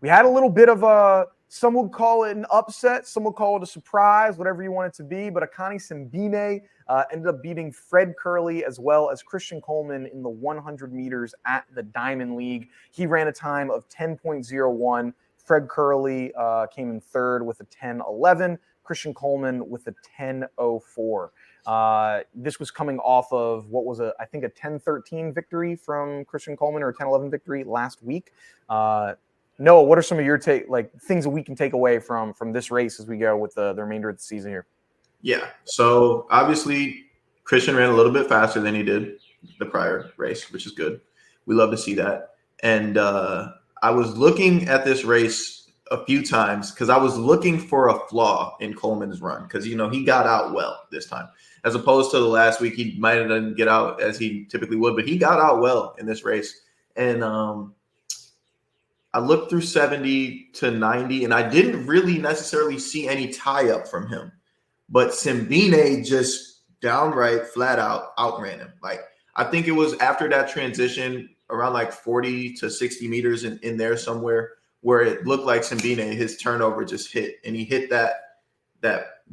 we had a little bit of a, some would call it an upset, some would call it a surprise, whatever you want it to be. But Akani Simbine ended up beating Fred Kerley as well as Christian Coleman in the 100 meters at the Diamond League. He ran a time of 10.01. Fred Kerley came in third with a 10.11. Christian Coleman with a 10.04. This was coming off of what was I think a 10-13 victory from Christian Coleman, or a 10-11 victory last week. Noah, what are some of your things that we can take away from this race as we go with the remainder of the season here? Yeah. So obviously Christian ran a little bit faster than he did the prior race, which is good. We love to see that. And I was looking at this race a few times because I was looking for a flaw in Coleman's run, because, he got out well this time, as opposed to the last week. He might have didn't get out as he typically would, but he got out well in this race. And I looked through 70 to 90, and I didn't really necessarily see any tie up from him. But Simbine just downright flat out outran him. Like, I think it was after that transition around like 40 to 60 meters in there somewhere, where it looked like Simbine, his turnover just hit, and he hit that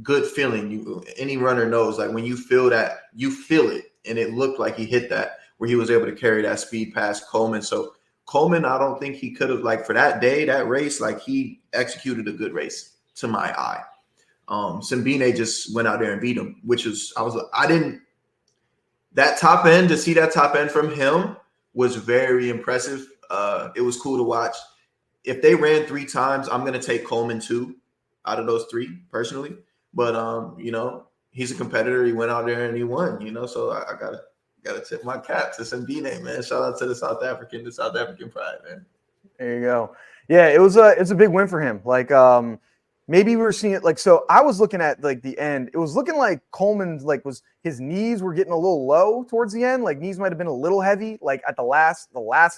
good feeling. Any runner knows, like, when you feel that, you feel it, and it looked like he hit that, where he was able to carry that speed past Coleman. So Coleman, I don't think he could have, like, for that day, that race, like, he executed a good race to my eye. Simbine just went out there and beat him, which is, that top end, to see that top end from him was very impressive. It was cool to watch. If they ran 3 times, I'm going to take Coleman 2 out of those 3 personally. But, he's a competitor. He went out there and he won, so I gotta tip my cap to Simbine, man. Shout out to the South African pride, man. There you go. Yeah, it's a big win for him. Like, maybe we were seeing it so I was looking at the end. It was looking like Coleman's his knees were getting a little low towards the end. Like, knees might have been a little heavy, at the last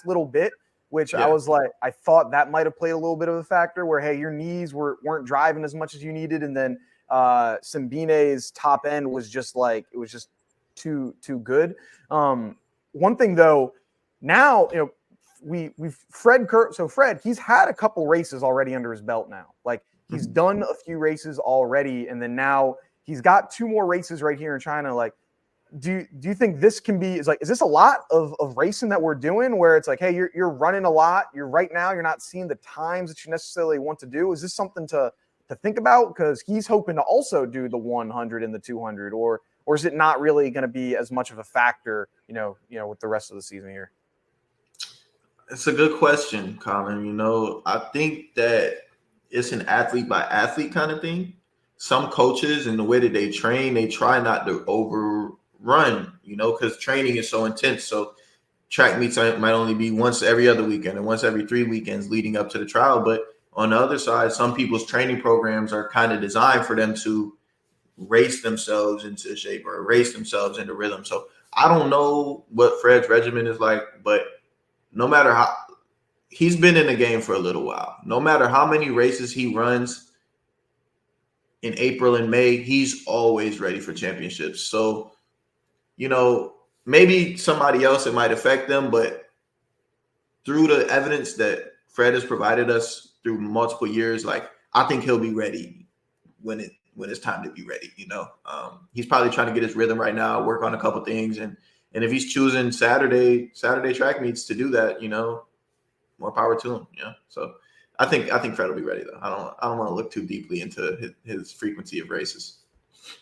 little bit, which I was like, I thought that might have played a little bit of a factor where, hey, your knees weren't driving as much as you needed. And then Simbine's top end was just too good. One thing though, now, Fred, he's had a couple races already under his belt now. Like, he's done a few races already, and then now he's got 2 more races right here in China. Like, do you think this can be, is this a lot of racing that we're doing, where it's like, hey, you're running a lot, you're not seeing the times that you necessarily want to do? Is this something to think about? Because he's hoping to also do the 100 and the 200, or is it not really going to be as much of a factor, with the rest of the season here? It's a good question, Colin. I think that it's an athlete by athlete kind of thing. Some coaches, in the way that they train, they try not to overrun, because training is so intense. So track meets might only be once every other weekend and once every 3 weekends leading up to the trial. But on the other side, some people's training programs are kind of designed for them to race themselves into shape or race themselves into rhythm. So I don't know what Fred's regimen is like, but no matter how, he's been in the game for a little while. No matter how many races he runs in April and May, he's always ready for championships. So, maybe somebody else, it might affect them, but through the evidence that Fred has provided us through multiple years, I think he'll be ready when it's time to be ready. He's probably trying to get his rhythm right now, work on a couple things, and if he's choosing Saturday track meets to do that, more power to him. Yeah. So I think Fred will be ready though. I don't want to look too deeply into his frequency of races.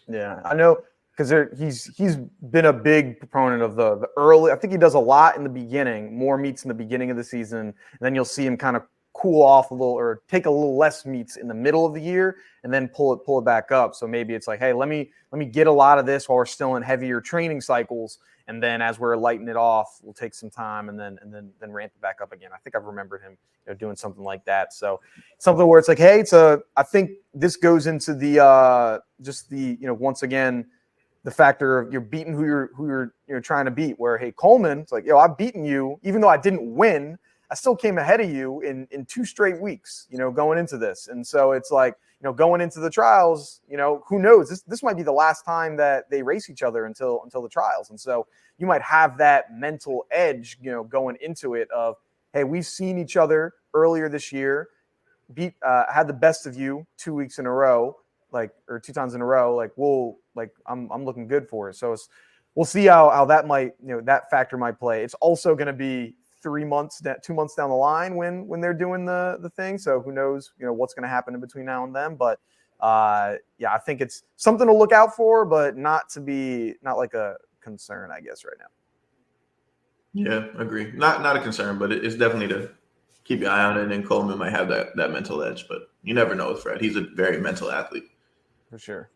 Yeah, I know, because he's been a big proponent of the early. I think he does a lot in the beginning, more meets in the beginning of the season, and then you'll see him kind of cool off a little, or take a little less meets in the middle of the year, and then pull it back up. So maybe it's like, hey, let me get a lot of this while we're still in heavier training cycles, and then as we're lighting it off, we'll take some time and then ramp it back up again. I think I've remembered him doing something like that. So something where it's like, hey, I think this goes into the once again, the factor of you're beating who you're trying to beat. Where, hey, Coleman, it's like, I've beaten you, even though I didn't win, I still came ahead of you in 2 straight weeks, going into this. And so it's like, going into the trials, who knows? This might be the last time that they race each other until the trials. And so you might have that mental edge, going into it of, hey, we've seen each other earlier this year, had the best of you 2 weeks in a row, or 2 times in a row. I'm looking good for it. So we'll see how that might, that factor might play. It's also going to be 2 months down the line when they're doing the thing. So who knows, what's going to happen in between now and then. But I think it's something to look out for, but not like a concern, I guess, right now. Yeah, agree. Not a concern, but it's definitely to keep your eye on it. And Coleman might have that mental edge, but you never know with Fred. He's a very mental athlete. For sure.